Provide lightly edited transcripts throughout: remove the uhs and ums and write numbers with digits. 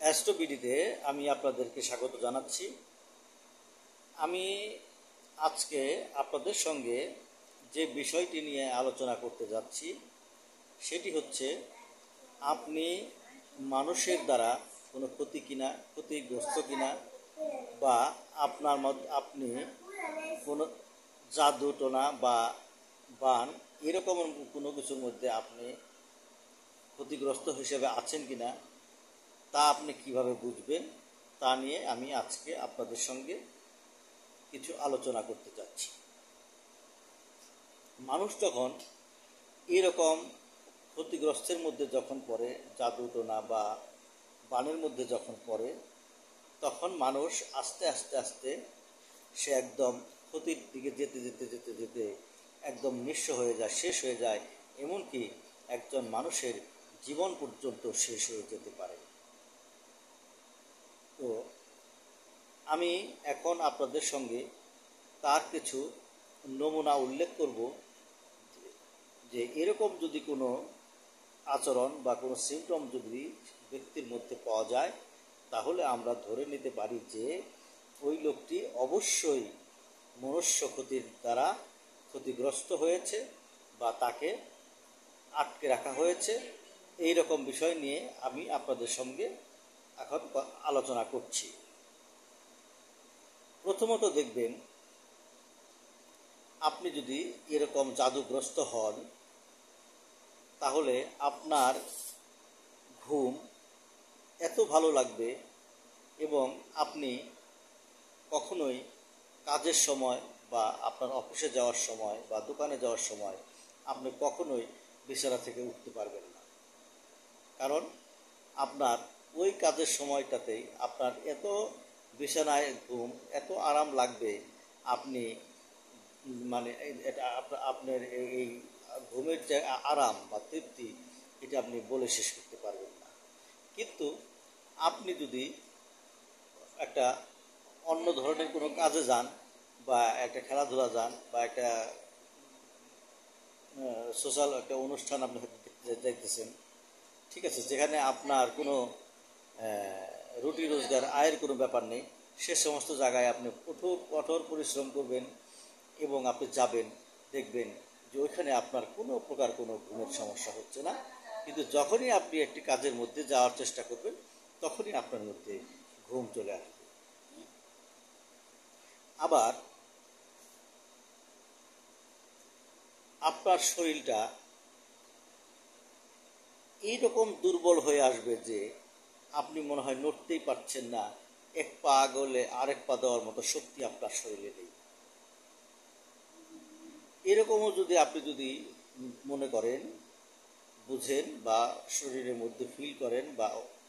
অ্যাস্ট্রোবিডিতে আমি আপনাদেরকে স্বাগত জানাচ্ছি। আমি আজকে আপনাদের সঙ্গে যে বিষয়টি নিয়ে আলোচনা করতে যাচ্ছি সেটি হচ্ছে, আপনি মানুষের দ্বারা কোনো ক্ষতিগ্রস্ত কিনা, বা আপনি কোনো জাদু টোনা বা বান এরকম কোনো কিছুর মধ্যে আপনি ক্ষতিগ্রস্ত হিসেবে আছেন কিনা, তা আপনি কিভাবে বুঝবেন, তা নিয়ে আমি আজকে আপনাদের সঙ্গে কিছু আলোচনা করতে যাচ্ছি। মানুষ যখন এরকম ক্ষতিগ্রস্তের মধ্যে যখন পড়ে, জাদু টোনা বা বানের মধ্যে যখন পড়ে, তখন মানুষ আস্তে আস্তে আস্তে সে একদম ক্ষতির দিকে যেতে যেতে যেতে যেতে একদম নিঃস্ব হয়ে যায়, শেষ হয়ে যায়। এমনকি একজন মানুষের জীবন পর্যন্ত শেষ হয়ে যেতে পারে। তো আমি এখন আপনাদের সঙ্গে তার কিছু নমুনা উল্লেখ করব, যে এরকম যদি কোনো আচরণ বা কোনো সিমটম যদি ব্যক্তির মধ্যে পাওয়া যায়, তাহলে আমরা ধরে নিতে পারি যে ওই লোকটি অবশ্যই মনুষ্য ক্ষতির দ্বারা ক্ষতিগ্রস্ত হয়েছে বা তাকে আটকে রাখা হয়েছে। এই রকম বিষয় নিয়ে আমি আপনাদের সঙ্গে এখন আলোচনা করছি। প্রথমত দেখবেন, আপনি যদি এরকম জাদুগ্রস্ত হন, তাহলে আপনার ঘুম এত ভালো লাগবে এবং আপনি কখনোই কাজের সময় বা আপনার অফিসে যাওয়ার সময় বা দোকানে যাওয়ার সময় আপনি কখনোই বিছানা থেকে উঠতে পারবেন না। কারণ আপনার ওই কাজের সময়টাতেই আপনার এত বিছানায় ঘুম, এত আরাম লাগবে, আপনি এটা আপনার এই ঘুমের যে আরাম বা তৃপ্তি, এটা আপনি বলে শেষ করতে পারবেন না। কিন্তু আপনি যদি একটা অন্য ধরনের কোনো কাজে যান, বা একটা খেলাধুলা যান, বা একটা সোশ্যাল একটা অনুষ্ঠান আপনি যাইতেছেন, ঠিক আছে, যেখানে আপনার কোনো রুটি রোজগার আয়ের কোনো ব্যাপার নেই, সে সমস্ত জায়গায় আপনি কঠোর পরিশ্রম করবেন এবং আপনি যাবেন, দেখবেন যে ওইখানে আপনার কোনো প্রকার কোনো ঘুমের সমস্যা হচ্ছে না। কিন্তু যখনই আপনি একটি কাজের মধ্যে যাওয়ার চেষ্টা করবেন, তখনই আপনার মধ্যে ঘুম চলে আসবে। আবার আপনার শরীরটা এইরকম দুর্বল হয়ে আসবে যে আপনি মনে হয় নড়তেই পারছেন না, এক পা আগলে আরেক পা দেওয়ার মতো শক্তি আপনার শরীরে নেই। এরকমও আপনি যদি মনে করেন, বুঝেন বা শরীরের মধ্যে ফিল করেন বা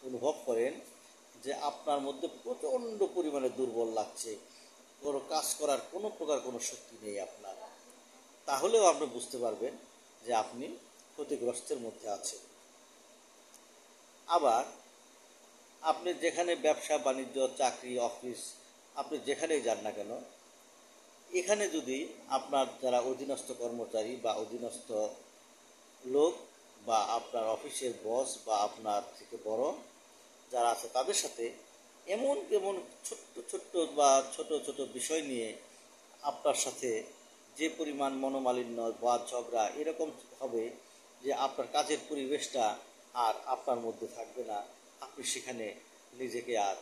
অনুভব করেন যে আপনার মধ্যে প্রচণ্ড পরিমাণে দুর্বল লাগছে, কোনো কাজ করার কোনো প্রকার কোনো শক্তি নেই আপনার, তাহলেও আপনি বুঝতে পারবেন যে আপনি ক্ষতিগ্রস্তের মধ্যে আছেন। আবার আপনি যেখানে ব্যবসা বাণিজ্য, চাকরি, অফিস, আপনি যেখানেই যান না কেন, এখানে যদি আপনার যারা অধীনস্থ কর্মচারী বা অধীনস্থ লোক বা আপনার অফিসের বস বা আপনার থেকে বড় যারা আছে, তাদের সাথে এমন ছোট ছোট বিষয় নিয়ে আপনার সাথে যে পরিমাণ মনোমালিন্য বা ঝগড়া এরকম হবে যে আপনার কাজের পরিবেশটা আর আপনার মধ্যে থাকবে না, আপনি সেখানে নিজেকে আর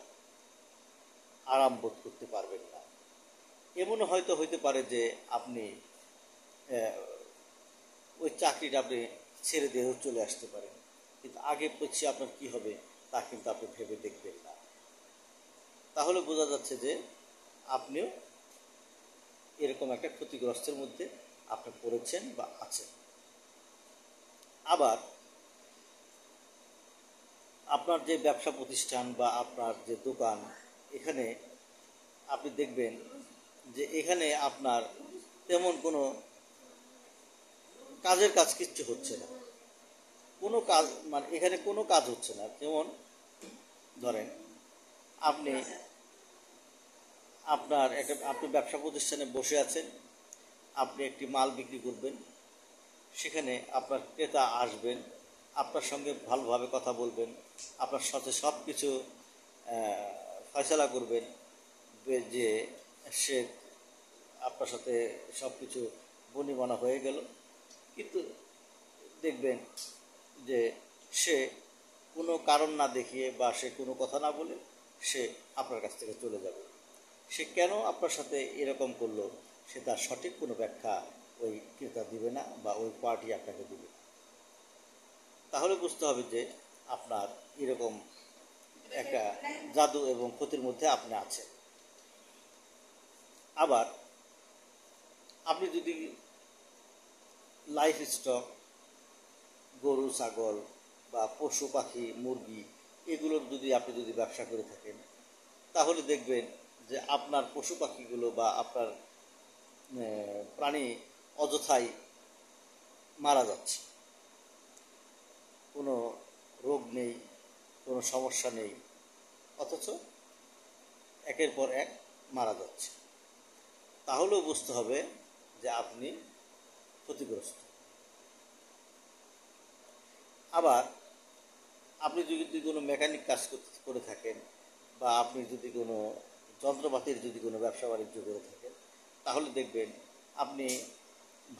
আরাম বোধ করতে পারবেন না। এমনও হয়তো হইতে পারে যে আপনি ওই চাকরিটা আপনি ছেড়ে দিয়ে চলে আসতে পারেন, কিন্তু আগে পিছিয়ে আপনার কি হবে তা কিন্তু আপনি ভেবে দেখবেন না। তাহলে বোঝা যাচ্ছে যে আপনিও এরকম একটা ক্ষতিগ্রস্তের মধ্যে আপনি পড়েছেন বা আছেন। আবার আপনার যে ব্যবসা প্রতিষ্ঠান বা আপনার যে দোকান, এখানে আপনি দেখবেন যে এখানে আপনার তেমন কোনো কাজের কাজ কিচ্ছু হচ্ছে না, কোনো কাজ এখানে কোনো কাজ হচ্ছে না। যেমন ধরেন, আপনি আপনি ব্যবসা প্রতিষ্ঠানে বসে আছেন, আপনি একটি মাল বিক্রি করবেন, সেখানে আপনার ক্রেতা আসবেন, আপনার সঙ্গে ভালোভাবে কথা বলবেন, আপনার সাথে সব কিছু ফয়সালা করবেন, যে সে আপনার সাথে সব কিছু বনিবনা হয়ে গেল, কিন্তু দেখবেন যে সে কোনো কারণ না দেখিয়ে বা সে কোনো কথা না বলে সে আপনার কাছ থেকে চলে যাবে। সে কেন আপনার সাথে এরকম করলো সে তার সঠিক কোনো ব্যাখ্যা ওই ক্রেতা দিবে না বা ওই পার্টি আপনাকে দিবে। তাহলে বুঝতে হবে যে আপনার এরকম একটা জাদু এবং ক্ষতির মধ্যে আপনি আছেন। আবার আপনি যদি লাইফ স্টক, গরু ছাগল বা পশু পাখি মুরগি এগুলোর আপনি যদি ব্যবসা করে থাকেন, তাহলে দেখবেন যে আপনার পশু পাখিগুলো বা আপনার প্রাণী অযথাই মারা যাচ্ছে। কোনো রোগ নেই, কোনো সমস্যা নেই, অথচ একের পর এক মারা যাচ্ছে। তাহলেও বুঝতে হবে যে আপনি ক্ষতিগ্রস্ত। আবার আপনি যদি কোনো মেকানিক কাজ করে থাকেন বা আপনি যদি কোনো যন্ত্রপাতির কোনো ব্যবসা বাণিজ্য করে থাকেন, তাহলে দেখবেন আপনি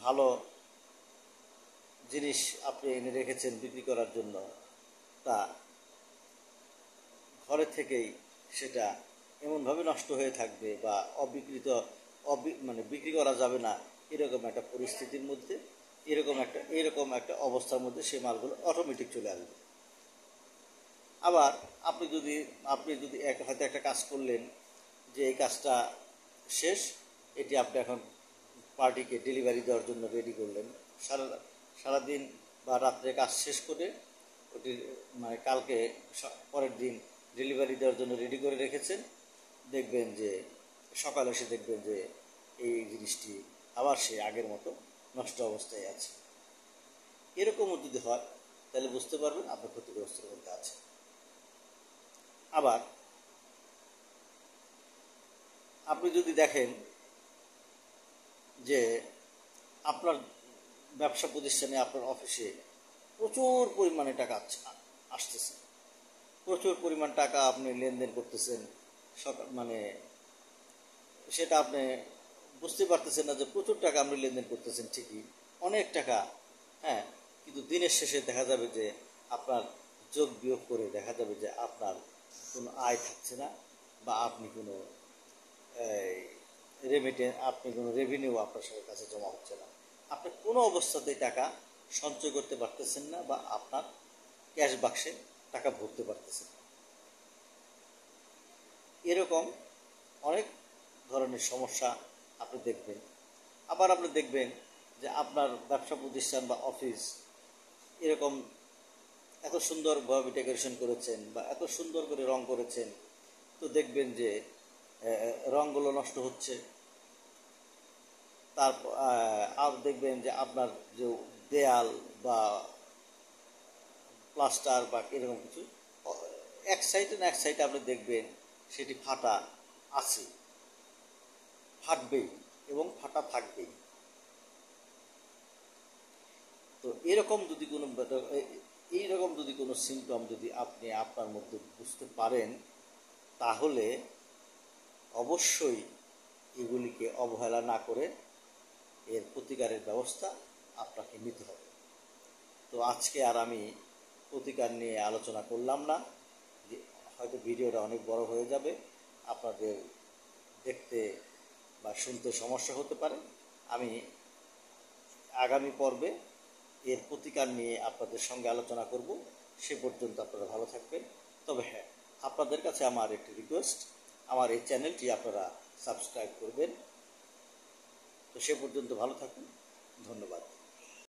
ভালো জিনিস আপনি এনে রেখেছেন বিক্রি করার জন্য, তা ঘরে থেকেই সেটা এমনভাবে নষ্ট হয়ে থাকবে বা বিক্রি করা যাবে না, এরকম একটা পরিস্থিতির মধ্যে, এরকম একটা অবস্থার মধ্যে সেই মালগুলো অটোমেটিক চলে আসবে। আবার আপনি যদি হয়তো একটা কাজ করলেন যে এই কাজটা শেষ, এটি আপনি এখন পার্টিকে ডেলিভারি দেওয়ার জন্য রেডি করলেন, সারাদিন বা রাত্রে কাজ শেষ করে ওটি কালকে পরের দিন ডেলিভারি দেওয়ার জন্য রেডি করে রেখেছেন। দেখবেন যে সকালে এসে দেখবেন যে এই জিনিসটি আবার সে আগের মতো নষ্ট অবস্থায় আছে। এরকমও যদি হয় তাহলে বুঝতে পারবেন আপনি ক্ষতিগ্রস্তের মধ্যে আছেন। আবার আপনি যদি দেখেন যে আপনার ব্যবসা প্রতিষ্ঠানে, আপনার অফিসে প্রচুর পরিমাণে টাকা আসতেছে, প্রচুর পরিমাণ টাকা আপনি লেনদেন করতেছেন, সেটা আপনি বুঝতে পারতেছেন না যে প্রচুর টাকা আপনি লেনদেন করতেছেন, ঠিকই অনেক টাকা, হ্যাঁ, কিন্তু দিনের শেষে দেখা যাবে যে আপনার যোগ বিয়োগ করে দেখা যাবে যে আপনার কোনো আয় থাকছে না বা আপনি কোনো আপনি কোনো রেভিনিউ আপনার কাছে জমা হচ্ছে না, আপনি কোনো অবস্থাতেই টাকা সঞ্চয় করতে পারতেছেন না বা আপনার ক্যাশ বাক্সে টাকা ভরতে পারতেছেন না। এরকম অনেক ধরনের সমস্যা আপনি দেখবেন। আবার আপনি দেখবেন যে আপনার ব্যবসা প্রতিষ্ঠান বা অফিস এরকম এত সুন্দরভাবে ডেকোরেশন করেছেন বা এত সুন্দর করে রং করেছেন, তো দেখবেন যে রঙগুলো নষ্ট হচ্ছে। তারপর দেখবেন যে আপনার যে দেয়াল বা প্লাস্টার বা এরকম কিছু এক সাইডে না এক সাইডে আপনি দেখবেন সেটি ফাটা আছে, ফাটবেই এবং ফাটা থাকবেই। তো এইরকম যদি কোনো সিমটম যদি আপনি আপনার মধ্যে বুঝতে পারেন, তাহলে অবশ্যই এগুলিকে অবহেলা না করে এর প্রতিকারের ব্যবস্থা আপনাকে নিতে হবে। তো আজকে আর আমি প্রতিকার নিয়ে আলোচনা করলাম না, যে হয়তো ভিডিওটা অনেক বড় হয়ে যাবে, আপনাদের দেখতে বা শুনতে সমস্যা হতে পারে। আমি আগামী পর্বে এর প্রতিকার নিয়ে আপনাদের সঙ্গে আলোচনা করব। সে পর্যন্ত আপনারা ভালো থাকবেন। তবে হ্যাঁ, আপনাদের কাছে আমার একটি রিকোয়েস্ট, আমার এই চ্যানেলটি আপনারা সাবস্ক্রাইব করবেন। তো সে পর্যন্ত ভালো থাকুন, ধন্যবাদ।